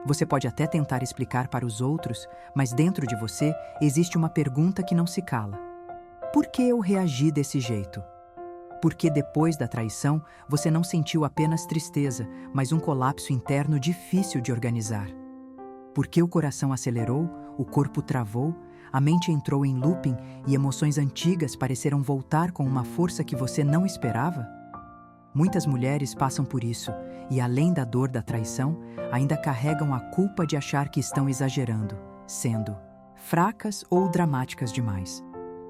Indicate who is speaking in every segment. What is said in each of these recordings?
Speaker 1: Você pode até tentar explicar para os outros, mas dentro de você existe uma pergunta que não se cala. Por que eu reagi desse jeito? Por que depois da traição você não sentiu apenas tristeza, mas um colapso interno difícil de organizar? Por que o coração acelerou, o corpo travou, a mente entrou em looping e emoções antigas pareceram voltar com uma força que você não esperava? Muitas mulheres passam por isso e, além da dor da traição, ainda carregam a culpa de achar que estão exagerando, sendo fracas ou dramáticas demais.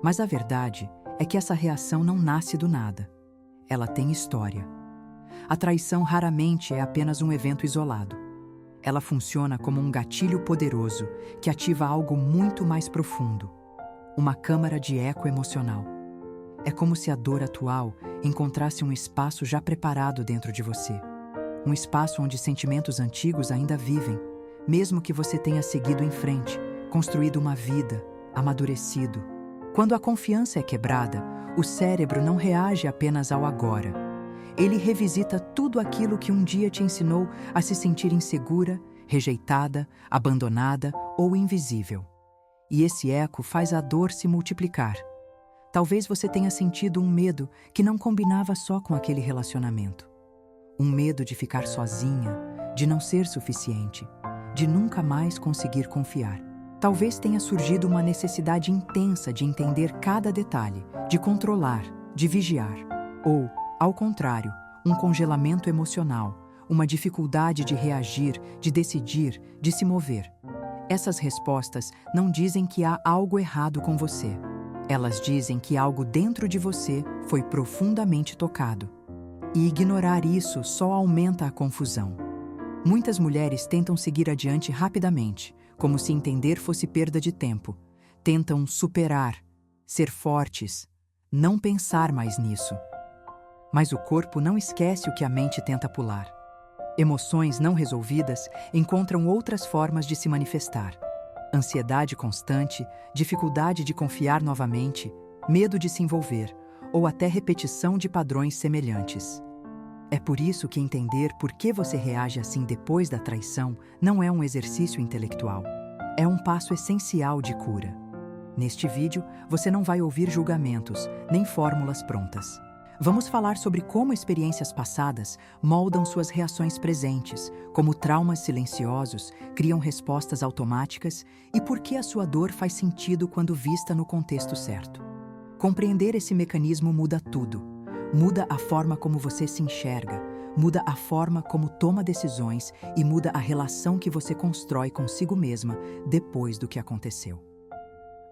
Speaker 1: Mas a verdade é que essa reação não nasce do nada. Ela tem história. A traição raramente é apenas um evento isolado. Ela funciona como um gatilho poderoso que ativa algo muito mais profundo, uma câmara de eco emocional. É como se a dor atual encontrasse um espaço já preparado dentro de você. Um espaço onde sentimentos antigos ainda vivem, mesmo que você tenha seguido em frente, construído uma vida, amadurecido. Quando a confiança é quebrada, o cérebro não reage apenas ao agora. Ele revisita tudo aquilo que um dia te ensinou a se sentir insegura, rejeitada, abandonada ou invisível. E esse eco faz a dor se multiplicar. Talvez você tenha sentido um medo que não combinava só com aquele relacionamento. Um medo de ficar sozinha, de não ser suficiente, de nunca mais conseguir confiar. Talvez tenha surgido uma necessidade intensa de entender cada detalhe, de controlar, de vigiar. Ou, ao contrário, um congelamento emocional, uma dificuldade de reagir, de decidir, de se mover. Essas respostas não dizem que há algo errado com você. Elas dizem que algo dentro de você foi profundamente tocado. E ignorar isso só aumenta a confusão. Muitas mulheres tentam seguir adiante rapidamente, como se entender fosse perda de tempo. Tentam superar, ser fortes, não pensar mais nisso. Mas o corpo não esquece o que a mente tenta pular. Emoções não resolvidas encontram outras formas de se manifestar. Ansiedade constante, dificuldade de confiar novamente, medo de se envolver, ou até repetição de padrões semelhantes. É por isso que entender por que você reage assim depois da traição não é um exercício intelectual. É um passo essencial de cura. Neste vídeo, você não vai ouvir julgamentos, nem fórmulas prontas. Vamos falar sobre como experiências passadas moldam suas reações presentes, como traumas silenciosos criam respostas automáticas e por que a sua dor faz sentido quando vista no contexto certo. Compreender esse mecanismo muda tudo. Muda a forma como você se enxerga, muda a forma como toma decisões e muda a relação que você constrói consigo mesma depois do que aconteceu.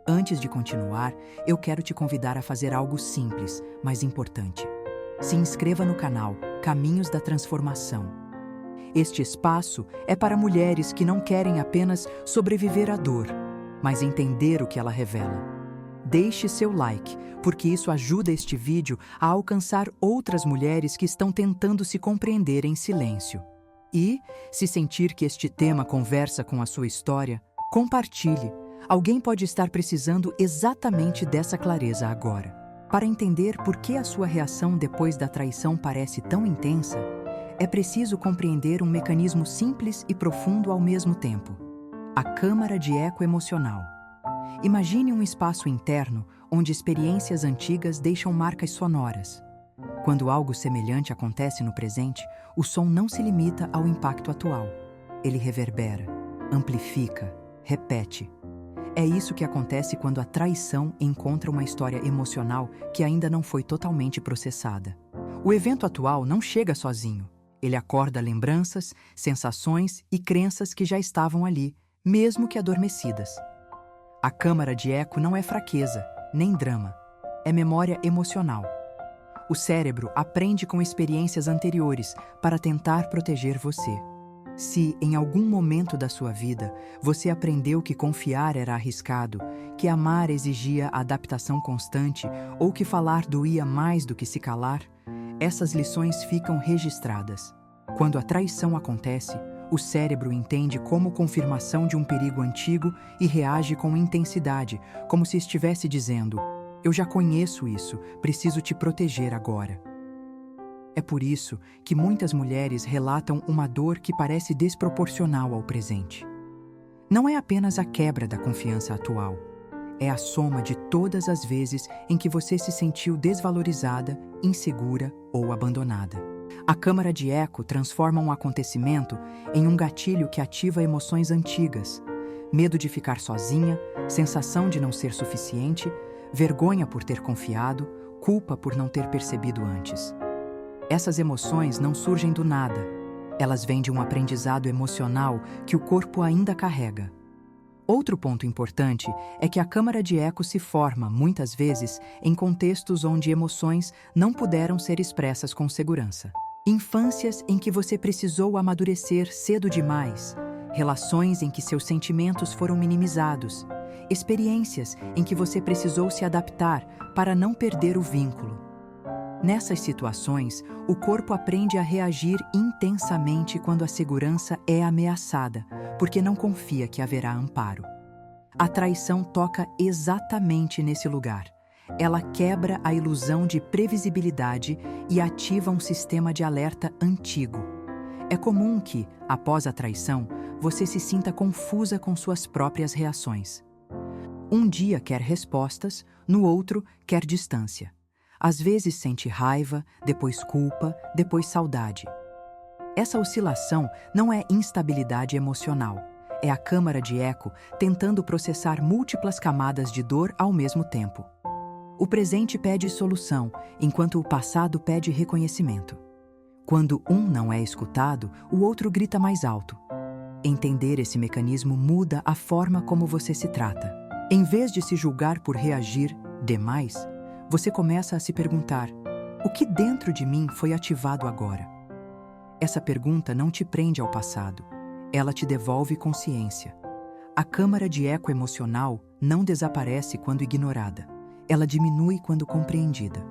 Speaker 1: Antes de continuar, eu quero te convidar a fazer algo simples, mas importante. Se inscreva no canal Caminhos da Transformação. Este espaço é para mulheres que não querem apenas sobreviver à dor, mas entender o que ela revela. Deixe seu like, porque isso ajuda este vídeo a alcançar outras mulheres que estão tentando se compreender em silêncio. E, se sentir que este tema conversa com a sua história, compartilhe. Alguém pode estar precisando exatamente dessa clareza agora. Para entender por que a sua reação depois da traição parece tão intensa, é preciso compreender um mecanismo simples e profundo ao mesmo tempo: a câmara de eco emocional. Imagine um espaço interno onde experiências antigas deixam marcas sonoras. Quando algo semelhante acontece no presente, o som não se limita ao impacto atual. Ele reverbera, amplifica, repete. É isso que acontece quando a traição encontra uma história emocional que ainda não foi totalmente processada. O evento atual não chega sozinho. Ele acorda lembranças, sensações e crenças que já estavam ali, mesmo que adormecidas. A câmara de eco não é fraqueza, nem drama. É memória emocional. O cérebro aprende com experiências anteriores para tentar proteger você. Se, em algum momento da sua vida, você aprendeu que confiar era arriscado, que amar exigia adaptação constante ou que falar doía mais do que se calar, essas lições ficam registradas. Quando a traição acontece, o cérebro entende como confirmação de um perigo antigo e reage com intensidade, como se estivesse dizendo: "Eu já conheço isso, preciso te proteger agora." É por isso que muitas mulheres relatam uma dor que parece desproporcional ao presente. Não é apenas a quebra da confiança atual, é a soma de todas as vezes em que você se sentiu desvalorizada, insegura ou abandonada. A câmara de eco transforma um acontecimento em um gatilho que ativa emoções antigas: medo de ficar sozinha, sensação de não ser suficiente, vergonha por ter confiado, culpa por não ter percebido antes. Essas emoções não surgem do nada. Elas vêm de um aprendizado emocional que o corpo ainda carrega. Outro ponto importante é que a câmara de eco se forma, muitas vezes, em contextos onde emoções não puderam ser expressas com segurança. Infâncias em que você precisou amadurecer cedo demais, relações em que seus sentimentos foram minimizados, experiências em que você precisou se adaptar para não perder o vínculo. Nessas situações, o corpo aprende a reagir intensamente quando a segurança é ameaçada, porque não confia que haverá amparo. A traição toca exatamente nesse lugar. Ela quebra a ilusão de previsibilidade e ativa um sistema de alerta antigo. É comum que, após a traição, você se sinta confusa com suas próprias reações. Um dia quer respostas, no outro quer distância. Às vezes sente raiva, depois culpa, depois saudade. Essa oscilação não é instabilidade emocional. É a câmara de eco tentando processar múltiplas camadas de dor ao mesmo tempo. O presente pede solução, enquanto o passado pede reconhecimento. Quando um não é escutado, o outro grita mais alto. Entender esse mecanismo muda a forma como você se trata. Em vez de se julgar por reagir demais, você começa a se perguntar: o que dentro de mim foi ativado agora? Essa pergunta não te prende ao passado, ela te devolve consciência. A câmara de eco emocional não desaparece quando ignorada, ela diminui quando compreendida.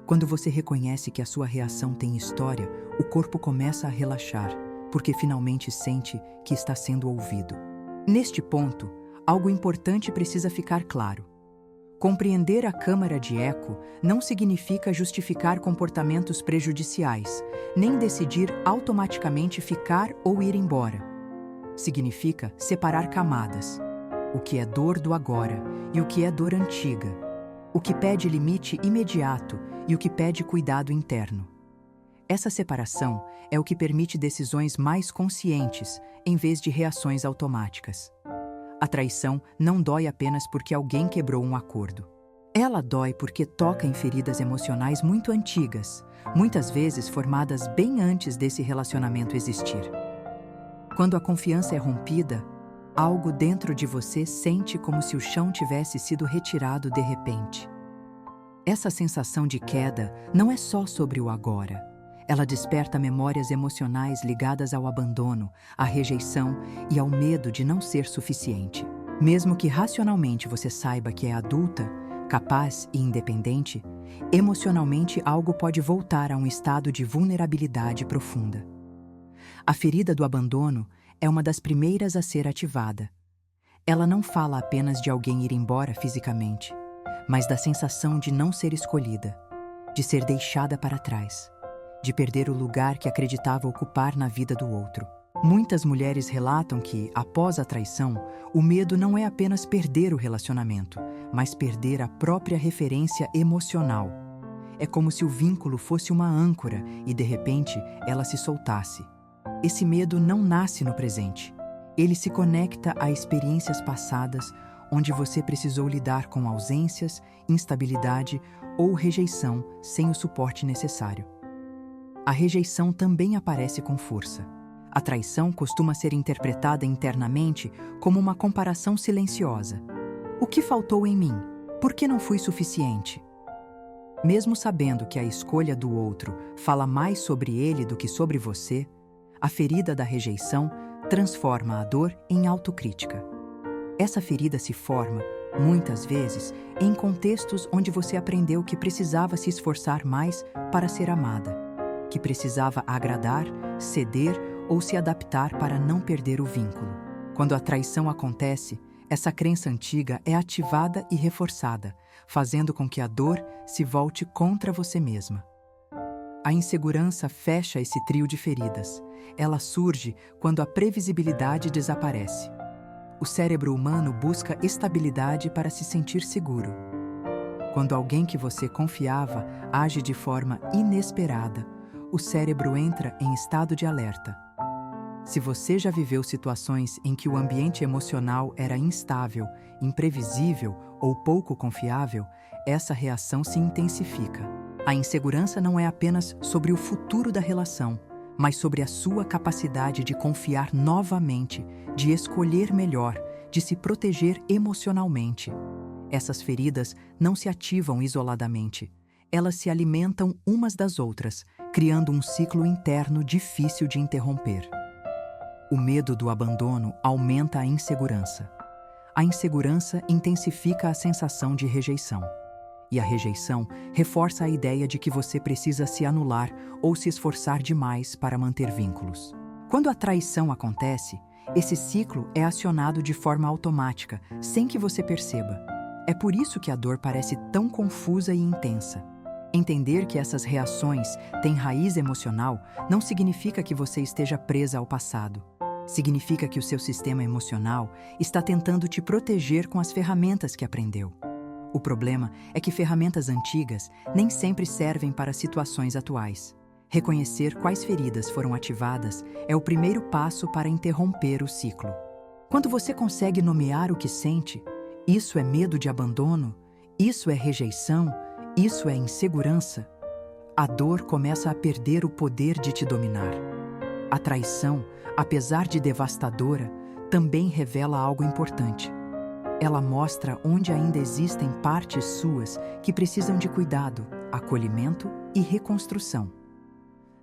Speaker 1: Quando você reconhece que a sua reação tem história, o corpo começa a relaxar, porque finalmente sente que está sendo ouvido. Neste ponto, algo importante precisa ficar claro. Compreender a câmara de eco não significa justificar comportamentos prejudiciais, nem decidir automaticamente ficar ou ir embora. Significa separar camadas: o que é dor do agora e o que é dor antiga, o que pede limite imediato e o que pede cuidado interno. Essa separação é o que permite decisões mais conscientes, em vez de reações automáticas. A traição não dói apenas porque alguém quebrou um acordo. Ela dói porque toca em feridas emocionais muito antigas, muitas vezes formadas bem antes desse relacionamento existir. Quando a confiança é rompida, algo dentro de você sente como se o chão tivesse sido retirado de repente. Essa sensação de queda não é só sobre o agora. Ela desperta memórias emocionais ligadas ao abandono, à rejeição e ao medo de não ser suficiente. Mesmo que racionalmente você saiba que é adulta, capaz e independente, emocionalmente algo pode voltar a um estado de vulnerabilidade profunda. A ferida do abandono é uma das primeiras a ser ativada. Ela não fala apenas de alguém ir embora fisicamente, mas da sensação de não ser escolhida, de ser deixada para trás, de perder o lugar que acreditava ocupar na vida do outro. Muitas mulheres relatam que, após a traição, o medo não é apenas perder o relacionamento, mas perder a própria referência emocional. É como se o vínculo fosse uma âncora e, de repente, ela se soltasse. Esse medo não nasce no presente. Ele se conecta a experiências passadas onde você precisou lidar com ausências, instabilidade ou rejeição sem o suporte necessário. A rejeição também aparece com força. A traição costuma ser interpretada internamente como uma comparação silenciosa. O que faltou em mim? Por que não fui suficiente? Mesmo sabendo que a escolha do outro fala mais sobre ele do que sobre você, a ferida da rejeição transforma a dor em autocrítica. Essa ferida se forma, muitas vezes, em contextos onde você aprendeu que precisava se esforçar mais para ser amada, que precisava agradar, ceder ou se adaptar para não perder o vínculo. Quando a traição acontece, essa crença antiga é ativada e reforçada, fazendo com que a dor se volte contra você mesma. A insegurança fecha esse trio de feridas. Ela surge quando a previsibilidade desaparece. O cérebro humano busca estabilidade para se sentir seguro. Quando alguém que você confiava age de forma inesperada, o cérebro entra em estado de alerta. Se você já viveu situações em que o ambiente emocional era instável, imprevisível ou pouco confiável, essa reação se intensifica. A insegurança não é apenas sobre o futuro da relação, mas sobre a sua capacidade de confiar novamente, de escolher melhor, de se proteger emocionalmente. Essas feridas não se ativam isoladamente. Elas se alimentam umas das outras, criando um ciclo interno difícil de interromper. O medo do abandono aumenta a insegurança. A insegurança intensifica a sensação de rejeição. E a rejeição reforça a ideia de que você precisa se anular ou se esforçar demais para manter vínculos. Quando a traição acontece, esse ciclo é acionado de forma automática, sem que você perceba. É por isso que a dor parece tão confusa e intensa. Entender que essas reações têm raiz emocional não significa que você esteja presa ao passado. Significa que o seu sistema emocional está tentando te proteger com as ferramentas que aprendeu. O problema é que ferramentas antigas nem sempre servem para situações atuais. Reconhecer quais feridas foram ativadas é o primeiro passo para interromper o ciclo. Quando você consegue nomear o que sente, isso é medo de abandono, isso é rejeição, isso é insegurança, a dor começa a perder o poder de te dominar. A traição, apesar de devastadora, também revela algo importante. Ela mostra onde ainda existem partes suas que precisam de cuidado, acolhimento e reconstrução.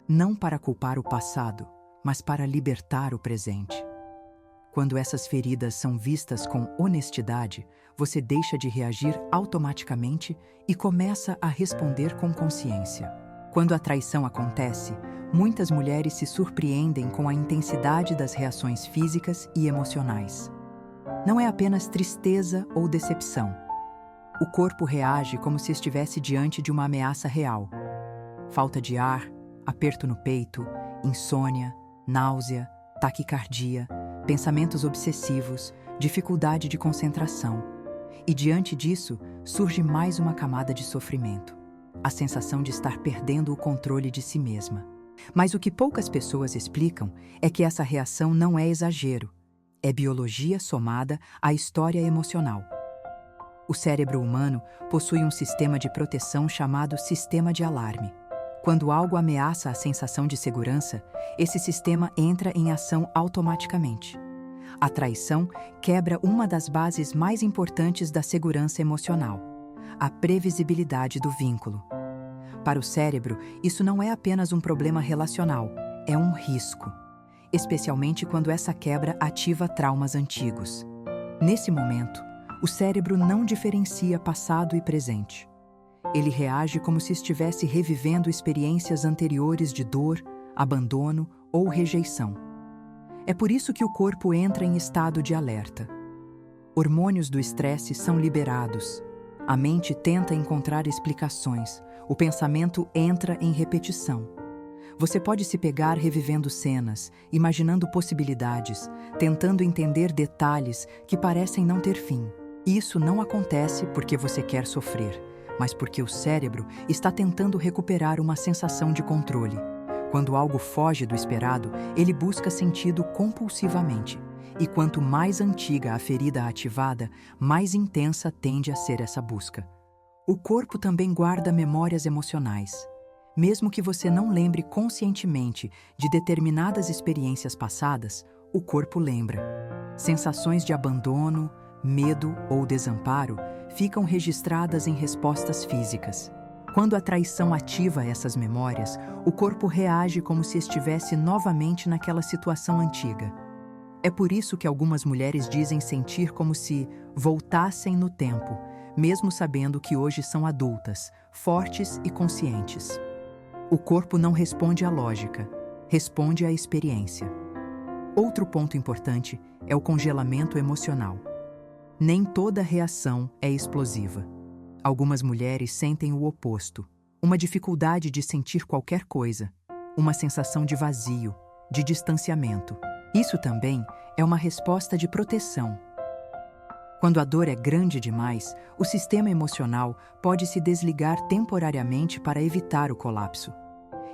Speaker 1: Não para culpar o passado, mas para libertar o presente. Quando essas feridas são vistas com honestidade, você deixa de reagir automaticamente e começa a responder com consciência. Quando a traição acontece, muitas mulheres se surpreendem com a intensidade das reações físicas e emocionais. Não é apenas tristeza ou decepção. O corpo reage como se estivesse diante de uma ameaça real. Falta de ar, aperto no peito, insônia, náusea, taquicardia, pensamentos obsessivos, dificuldade de concentração. E diante disso, surge mais uma camada de sofrimento. A sensação de estar perdendo o controle de si mesma. Mas o que poucas pessoas explicam é que essa reação não é exagero. É biologia somada à história emocional. O cérebro humano possui um sistema de proteção chamado sistema de alarme. Quando algo ameaça a sensação de segurança, esse sistema entra em ação automaticamente. A traição quebra uma das bases mais importantes da segurança emocional, a previsibilidade do vínculo. Para o cérebro, isso não é apenas um problema relacional, é um risco. Especialmente quando essa quebra ativa traumas antigos. Nesse momento, o cérebro não diferencia passado e presente. Ele reage como se estivesse revivendo experiências anteriores de dor, abandono ou rejeição. É por isso que o corpo entra em estado de alerta. Hormônios do estresse são liberados. A mente tenta encontrar explicações. O pensamento entra em repetição. Você pode se pegar revivendo cenas, imaginando possibilidades, tentando entender detalhes que parecem não ter fim. Isso não acontece porque você quer sofrer, mas porque o cérebro está tentando recuperar uma sensação de controle. Quando algo foge do esperado, ele busca sentido compulsivamente. E quanto mais antiga a ferida ativada, mais intensa tende a ser essa busca. O corpo também guarda memórias emocionais. Mesmo que você não lembre conscientemente de determinadas experiências passadas, o corpo lembra. Sensações de abandono, medo ou desamparo ficam registradas em respostas físicas. Quando a traição ativa essas memórias, o corpo reage como se estivesse novamente naquela situação antiga. É por isso que algumas mulheres dizem sentir como se voltassem no tempo, mesmo sabendo que hoje são adultas, fortes e conscientes. O corpo não responde à lógica, responde à experiência. Outro ponto importante é o congelamento emocional. Nem toda reação é explosiva. Algumas mulheres sentem o oposto, uma dificuldade de sentir qualquer coisa, uma sensação de vazio, de distanciamento. Isso também é uma resposta de proteção. Quando a dor é grande demais, o sistema emocional pode se desligar temporariamente para evitar o colapso.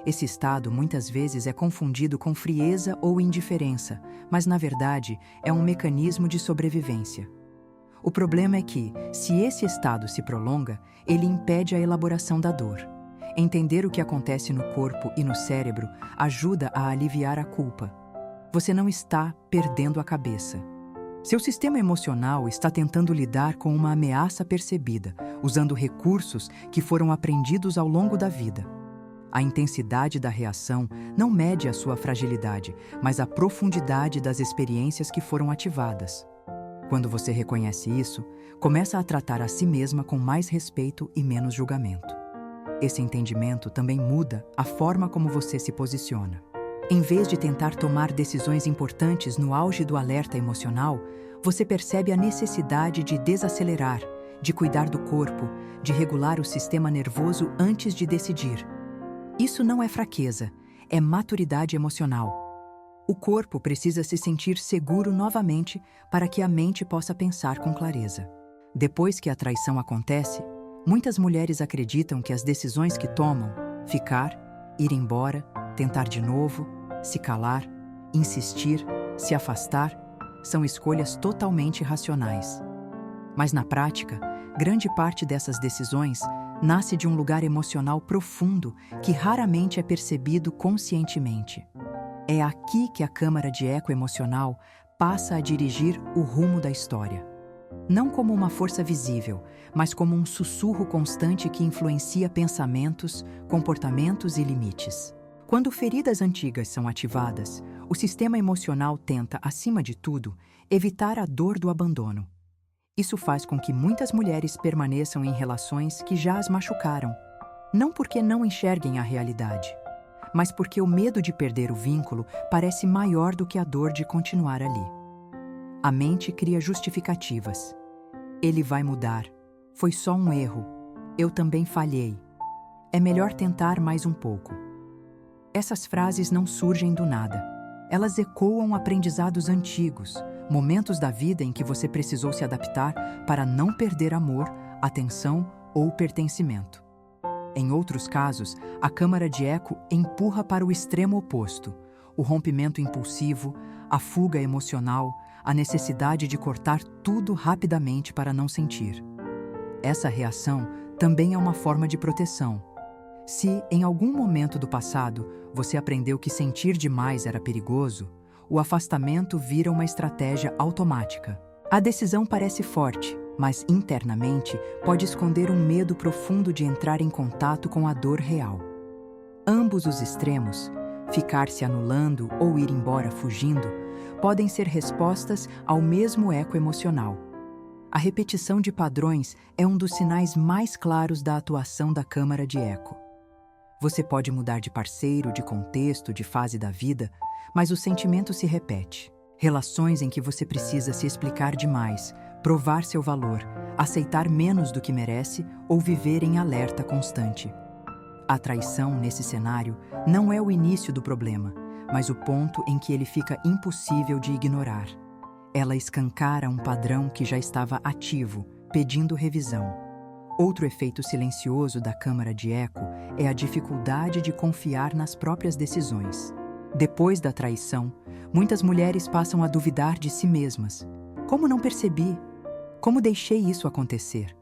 Speaker 1: Esse estado muitas vezes é confundido com frieza ou indiferença, mas na verdade é um mecanismo de sobrevivência. O problema é que, se esse estado se prolonga, ele impede a elaboração da dor. Entender o que acontece no corpo e no cérebro ajuda a aliviar a culpa. Você não está perdendo a cabeça. Seu sistema emocional está tentando lidar com uma ameaça percebida, usando recursos que foram aprendidos ao longo da vida. A intensidade da reação não mede a sua fragilidade, mas a profundidade das experiências que foram ativadas. Quando você reconhece isso, começa a tratar a si mesma com mais respeito e menos julgamento. Esse entendimento também muda a forma como você se posiciona. Em vez de tentar tomar decisões importantes no auge do alerta emocional, você percebe a necessidade de desacelerar, de cuidar do corpo, de regular o sistema nervoso antes de decidir. Isso não é fraqueza, é maturidade emocional. O corpo precisa se sentir seguro novamente para que a mente possa pensar com clareza. Depois que a traição acontece, muitas mulheres acreditam que as decisões que tomam, ficar, ir embora, tentar de novo, se calar, insistir, se afastar, são escolhas totalmente racionais. Mas na prática, grande parte dessas decisões nasce de um lugar emocional profundo que raramente é percebido conscientemente. É aqui que a câmara de eco emocional passa a dirigir o rumo da história. Não como uma força visível, mas como um sussurro constante que influencia pensamentos, comportamentos e limites. Quando feridas antigas são ativadas, o sistema emocional tenta, acima de tudo, evitar a dor do abandono. Isso faz com que muitas mulheres permaneçam em relações que já as machucaram, não porque não enxerguem a realidade, mas porque o medo de perder o vínculo parece maior do que a dor de continuar ali. A mente cria justificativas. Ele vai mudar. Foi só um erro. Eu também falhei. É melhor tentar mais um pouco. Essas frases não surgem do nada. Elas ecoam aprendizados antigos, momentos da vida em que você precisou se adaptar para não perder amor, atenção ou pertencimento. Em outros casos, a câmara de eco empurra para o extremo oposto, o rompimento impulsivo, a fuga emocional, a necessidade de cortar tudo rapidamente para não sentir. Essa reação também é uma forma de proteção. Se, em algum momento do passado, você aprendeu que sentir demais era perigoso, o afastamento vira uma estratégia automática. A decisão parece forte, mas internamente pode esconder um medo profundo de entrar em contato com a dor real. Ambos os extremos, ficar se anulando ou ir embora fugindo, podem ser respostas ao mesmo eco emocional. A repetição de padrões é um dos sinais mais claros da atuação da câmara de eco. Você pode mudar de parceiro, de contexto, de fase da vida, mas o sentimento se repete. Relações em que você precisa se explicar demais, provar seu valor, aceitar menos do que merece ou viver em alerta constante. A traição, nesse cenário, não é o início do problema, mas o ponto em que ele fica impossível de ignorar. Ela escancara um padrão que já estava ativo, pedindo revisão. Outro efeito silencioso da câmara de eco é a dificuldade de confiar nas próprias decisões. Depois da traição, muitas mulheres passam a duvidar de si mesmas. Como não percebi? Como deixei isso acontecer?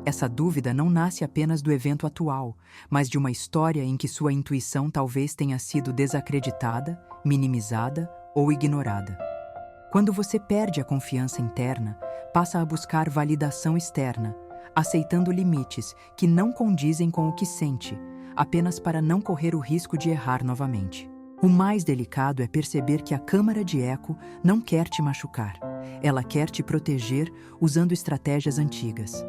Speaker 1: Essa dúvida não nasce apenas do evento atual, mas de uma história em que sua intuição talvez tenha sido desacreditada, minimizada ou ignorada. Quando você perde a confiança interna, passa a buscar validação externa, aceitando limites que não condizem com o que sente, apenas para não correr o risco de errar novamente. O mais delicado é perceber que a câmara de eco não quer te machucar. Ela quer te proteger usando estratégias antigas.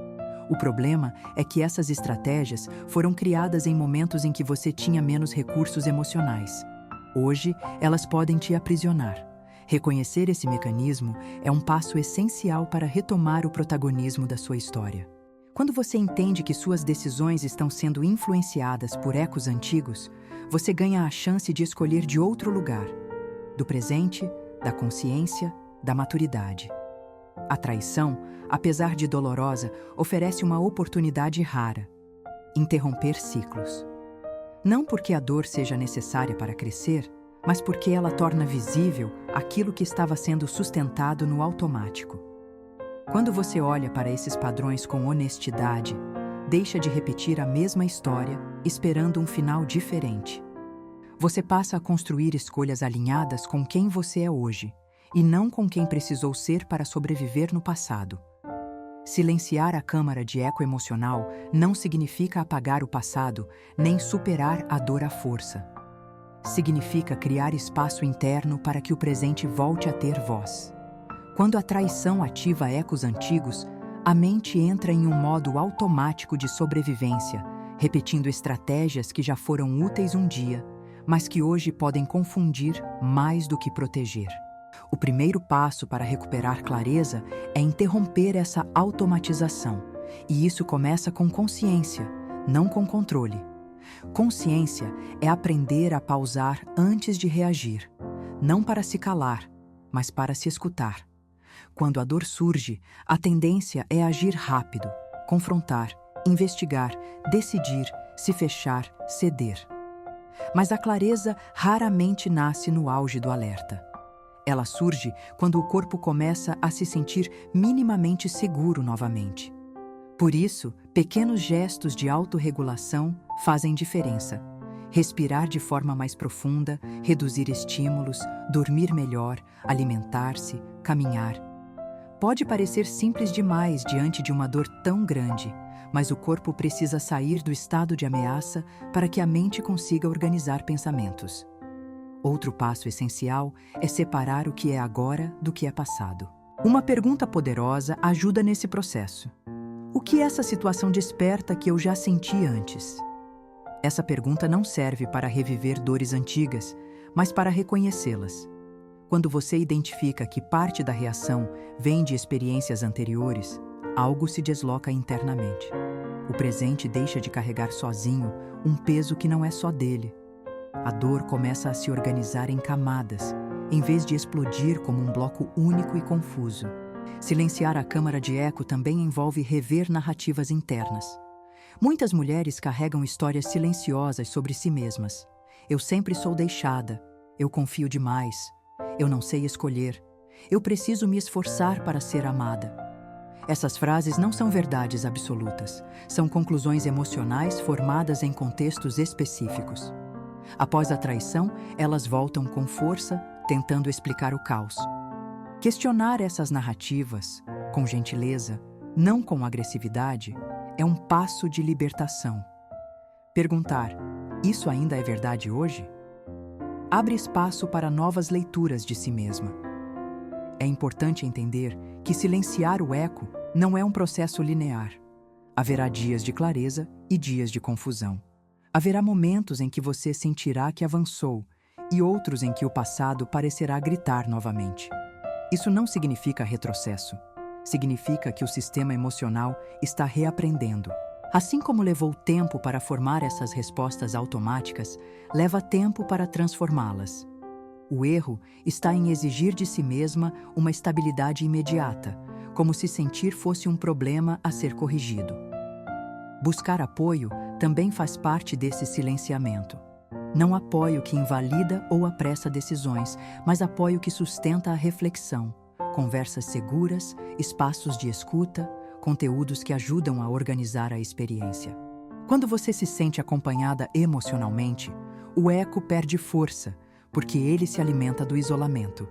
Speaker 1: O problema é que essas estratégias foram criadas em momentos em que você tinha menos recursos emocionais. Hoje, elas podem te aprisionar. Reconhecer esse mecanismo é um passo essencial para retomar o protagonismo da sua história. Quando você entende que suas decisões estão sendo influenciadas por ecos antigos, você ganha a chance de escolher de outro lugar, do presente, da consciência, da maturidade. A traição, apesar de dolorosa, oferece uma oportunidade rara: interromper ciclos. Não porque a dor seja necessária para crescer, mas porque ela torna visível aquilo que estava sendo sustentado no automático. Quando você olha para esses padrões com honestidade, deixa de repetir a mesma história, esperando um final diferente. Você passa a construir escolhas alinhadas com quem você é hoje, e não com quem precisou ser para sobreviver no passado. Silenciar a câmara de eco emocional não significa apagar o passado, nem superar a dor à força. Significa criar espaço interno para que o presente volte a ter voz. Quando a traição ativa ecos antigos, a mente entra em um modo automático de sobrevivência, repetindo estratégias que já foram úteis um dia, mas que hoje podem confundir mais do que proteger. O primeiro passo para recuperar clareza é interromper essa automatização, e isso começa com consciência, não com controle. Consciência é aprender a pausar antes de reagir, não para se calar, mas para se escutar. Quando a dor surge, a tendência é agir rápido, confrontar, investigar, decidir, se fechar, ceder. Mas a clareza raramente nasce no auge do alerta. Ela surge quando o corpo começa a se sentir minimamente seguro novamente. Por isso, pequenos gestos de autorregulação fazem diferença. Respirar de forma mais profunda, reduzir estímulos, dormir melhor, alimentar-se, caminhar. Pode parecer simples demais diante de uma dor tão grande, mas o corpo precisa sair do estado de ameaça para que a mente consiga organizar pensamentos. Outro passo essencial é separar o que é agora do que é passado. Uma pergunta poderosa ajuda nesse processo. O que essa situação desperta que eu já senti antes? Essa pergunta não serve para reviver dores antigas, mas para reconhecê-las. Quando você identifica que parte da reação vem de experiências anteriores, algo se desloca internamente. O presente deixa de carregar sozinho um peso que não é só dele. A dor começa a se organizar em camadas, em vez de explodir como um bloco único e confuso. Silenciar a câmara de eco também envolve rever narrativas internas. Muitas mulheres carregam histórias silenciosas sobre si mesmas. Eu sempre sou deixada. Eu confio demais. Eu não sei escolher. Eu preciso me esforçar para ser amada. Essas frases não são verdades absolutas. São conclusões emocionais formadas em contextos específicos. Após a traição, elas voltam com força, tentando explicar o caos. Questionar essas narrativas, com gentileza, não com agressividade, é um passo de libertação. Perguntar: isso ainda é verdade hoje? Abre espaço para novas leituras de si mesma. É importante entender que silenciar o eco não é um processo linear. Haverá dias de clareza e dias de confusão. Haverá momentos em que você sentirá que avançou e outros em que o passado parecerá gritar novamente. Isso não significa retrocesso. Significa que o sistema emocional está reaprendendo. Assim como levou tempo para formar essas respostas automáticas, leva tempo para transformá-las. O erro está em exigir de si mesma uma estabilidade imediata, como se sentir fosse um problema a ser corrigido. Buscar apoio também faz parte desse silenciamento. Não apoio que invalida ou apressa decisões, mas apoio que sustenta a reflexão, conversas seguras, espaços de escuta, conteúdos que ajudam a organizar a experiência. Quando você se sente acompanhada emocionalmente, o eco perde força, porque ele se alimenta do isolamento.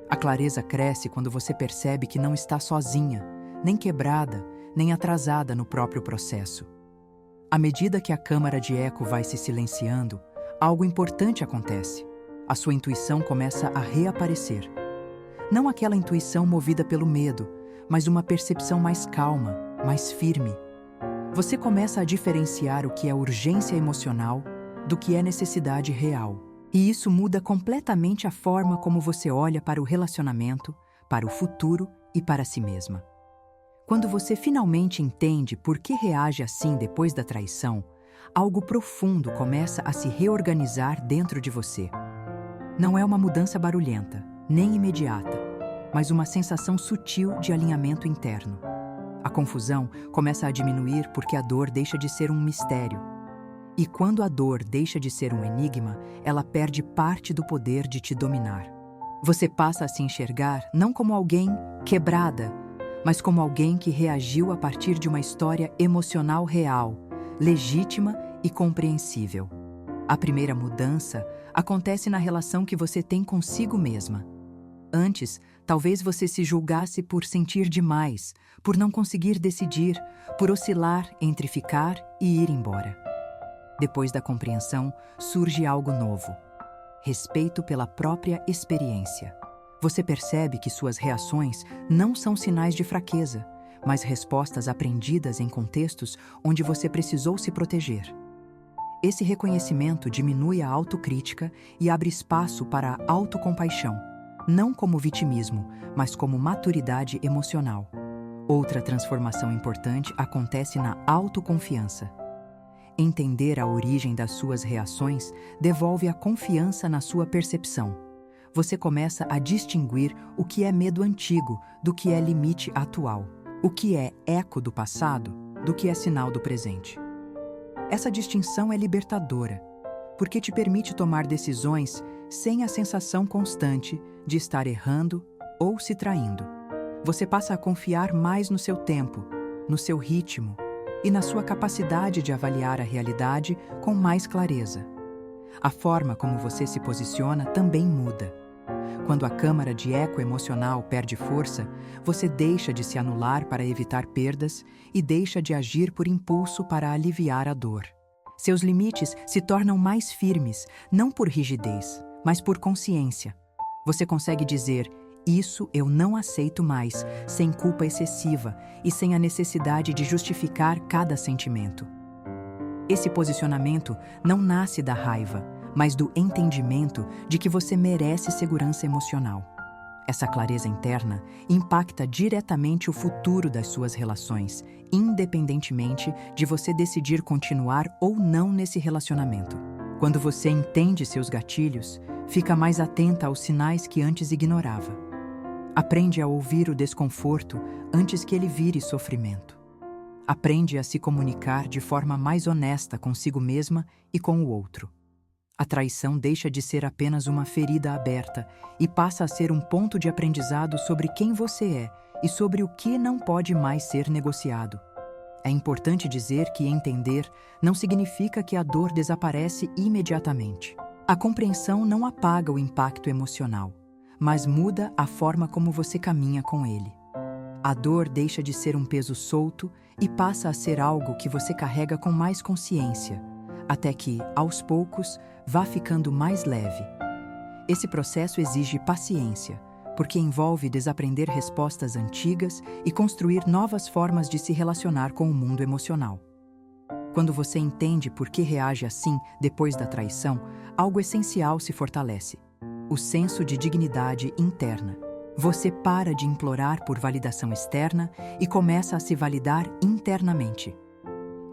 Speaker 1: A clareza cresce quando você percebe que não está sozinha, nem quebrada, nem atrasada no próprio processo. À medida que a câmara de eco vai se silenciando, algo importante acontece. A sua intuição começa a reaparecer. Não aquela intuição movida pelo medo, mas uma percepção mais calma, mais firme. Você começa a diferenciar o que é urgência emocional do que é necessidade real. E isso muda completamente a forma como você olha para o relacionamento, para o futuro e para si mesma. Quando você finalmente entende por que reage assim depois da traição, algo profundo começa a se reorganizar dentro de você. Não é uma mudança barulhenta, nem imediata, mas uma sensação sutil de alinhamento interno. A confusão começa a diminuir porque a dor deixa de ser um mistério. E quando a dor deixa de ser um enigma, ela perde parte do poder de te dominar. Você passa a se enxergar não como alguém quebrada, mas como alguém que reagiu a partir de uma história emocional real, legítima e compreensível. A primeira mudança acontece na relação que você tem consigo mesma. Antes, talvez você se julgasse por sentir demais, por não conseguir decidir, por oscilar entre ficar e ir embora. Depois da compreensão, surge algo novo: respeito pela própria experiência. Você percebe que suas reações não são sinais de fraqueza, mas respostas aprendidas em contextos onde você precisou se proteger. Esse reconhecimento diminui a autocrítica e abre espaço para a autocompaixão, não como vitimismo, mas como maturidade emocional. Outra transformação importante acontece na autoconfiança. Entender a origem das suas reações devolve a confiança na sua percepção. Você começa a distinguir o que é medo antigo do que é limite atual, o que é eco do passado do que é sinal do presente. Essa distinção é libertadora, porque te permite tomar decisões sem a sensação constante de estar errando ou se traindo. Você passa a confiar mais no seu tempo, no seu ritmo e na sua capacidade de avaliar a realidade com mais clareza. A forma como você se posiciona também muda. Quando a câmara de eco emocional perde força, você deixa de se anular para evitar perdas e deixa de agir por impulso para aliviar a dor. Seus limites se tornam mais firmes, não por rigidez, mas por consciência. Você consegue dizer: "Isso eu não aceito mais", sem culpa excessiva e sem a necessidade de justificar cada sentimento. Esse posicionamento não nasce da raiva, mas do entendimento de que você merece segurança emocional. Essa clareza interna impacta diretamente o futuro das suas relações, independentemente de você decidir continuar ou não nesse relacionamento. Quando você entende seus gatilhos, fica mais atenta aos sinais que antes ignorava. Aprende a ouvir o desconforto antes que ele vire sofrimento. Aprende a se comunicar de forma mais honesta consigo mesma e com o outro. A traição deixa de ser apenas uma ferida aberta e passa a ser um ponto de aprendizado sobre quem você é e sobre o que não pode mais ser negociado. É importante dizer que entender não significa que a dor desaparece imediatamente. A compreensão não apaga o impacto emocional, mas muda a forma como você caminha com ele. A dor deixa de ser um peso solto e passa a ser algo que você carrega com mais consciência, até que, aos poucos, vá ficando mais leve. Esse processo exige paciência, porque envolve desaprender respostas antigas e construir novas formas de se relacionar com o mundo emocional. Quando você entende por que reage assim depois da traição, algo essencial se fortalece: o senso de dignidade interna. Você para de implorar por validação externa e começa a se validar internamente.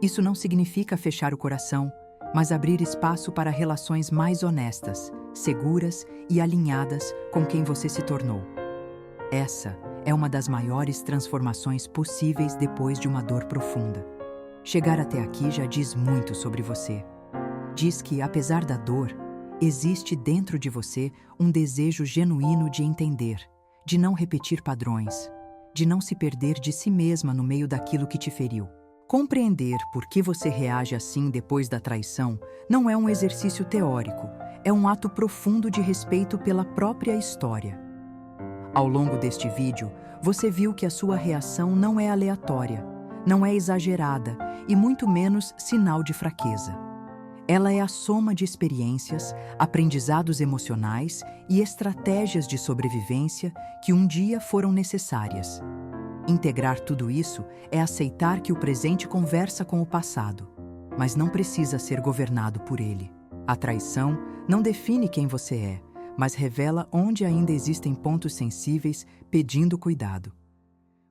Speaker 1: Isso não significa fechar o coração, mas abrir espaço para relações mais honestas, seguras e alinhadas com quem você se tornou. Essa é uma das maiores transformações possíveis depois de uma dor profunda. Chegar até aqui já diz muito sobre você. Diz que, apesar da dor, existe dentro de você um desejo genuíno de entender, de não repetir padrões, de não se perder de si mesma no meio daquilo que te feriu. Compreender por que você reage assim depois da traição não é um exercício teórico, é um ato profundo de respeito pela própria história. Ao longo deste vídeo, você viu que a sua reação não é aleatória, não é exagerada e muito menos sinal de fraqueza. Ela é a soma de experiências, aprendizados emocionais e estratégias de sobrevivência que um dia foram necessárias. Integrar tudo isso é aceitar que o presente conversa com o passado, mas não precisa ser governado por ele. A traição não define quem você é, mas revela onde ainda existem pontos sensíveis pedindo cuidado.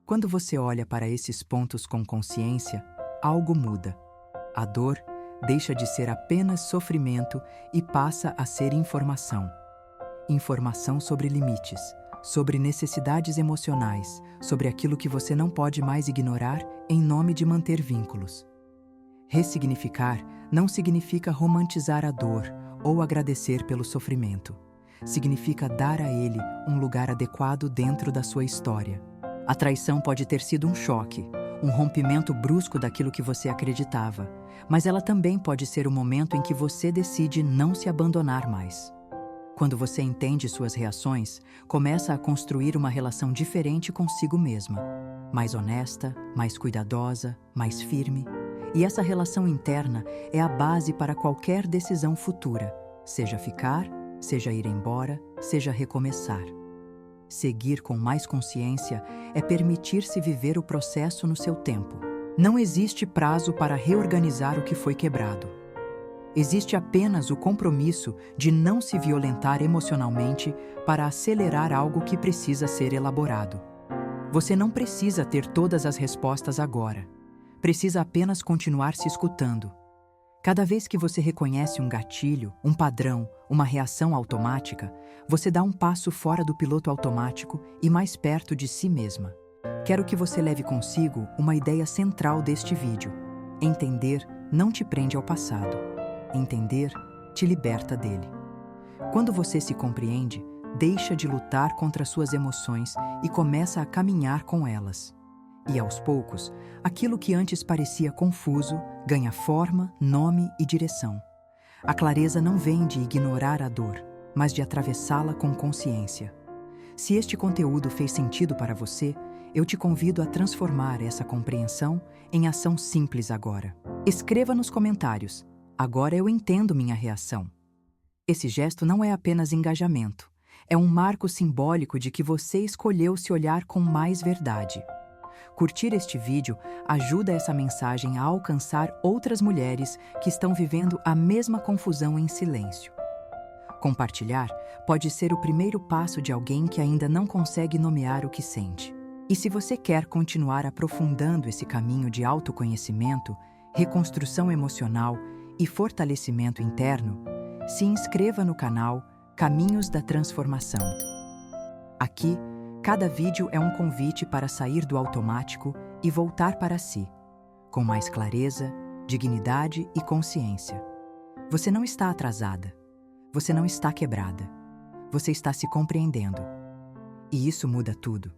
Speaker 1: Quando você olha para esses pontos com consciência, algo muda. A dor deixa de ser apenas sofrimento e passa a ser informação. Informação sobre limites, sobre necessidades emocionais, sobre aquilo que você não pode mais ignorar em nome de manter vínculos. Ressignificar não significa romantizar a dor ou agradecer pelo sofrimento. Significa dar a ele um lugar adequado dentro da sua história. A traição pode ter sido um choque, um rompimento brusco daquilo que você acreditava, mas ela também pode ser o momento em que você decide não se abandonar mais. Quando você entende suas reações, começa a construir uma relação diferente consigo mesma, mais honesta, mais cuidadosa, mais firme. E essa relação interna é a base para qualquer decisão futura, seja ficar, seja ir embora, seja recomeçar. Seguir com mais consciência é permitir-se viver o processo no seu tempo. Não existe prazo para reorganizar o que foi quebrado. Existe apenas o compromisso de não se violentar emocionalmente para acelerar algo que precisa ser elaborado. Você não precisa ter todas as respostas agora. Precisa apenas continuar se escutando. Cada vez que você reconhece um gatilho, um padrão, uma reação automática, você dá um passo fora do piloto automático e mais perto de si mesma. Quero que você leve consigo uma ideia central deste vídeo. Entender não te prende ao passado. Entender te liberta dele. Quando você se compreende, deixa de lutar contra suas emoções e começa a caminhar com elas. E aos poucos, aquilo que antes parecia confuso ganha forma, nome e direção. A clareza não vem de ignorar a dor, mas de atravessá-la com consciência. Se este conteúdo fez sentido para você, eu te convido a transformar essa compreensão em ação simples agora. Escreva nos comentários: agora eu entendo minha reação. Esse gesto não é apenas engajamento, é um marco simbólico de que você escolheu se olhar com mais verdade. Curtir este vídeo ajuda essa mensagem a alcançar outras mulheres que estão vivendo a mesma confusão em silêncio. Compartilhar pode ser o primeiro passo de alguém que ainda não consegue nomear o que sente. E se você quer continuar aprofundando esse caminho de autoconhecimento, reconstrução emocional e fortalecimento interno, se inscreva no canal Caminhos da Transformação. Aqui, cada vídeo é um convite para sair do automático e voltar para si, com mais clareza, dignidade e consciência. Você não está atrasada. Você não está quebrada. Você está se compreendendo. E isso muda tudo.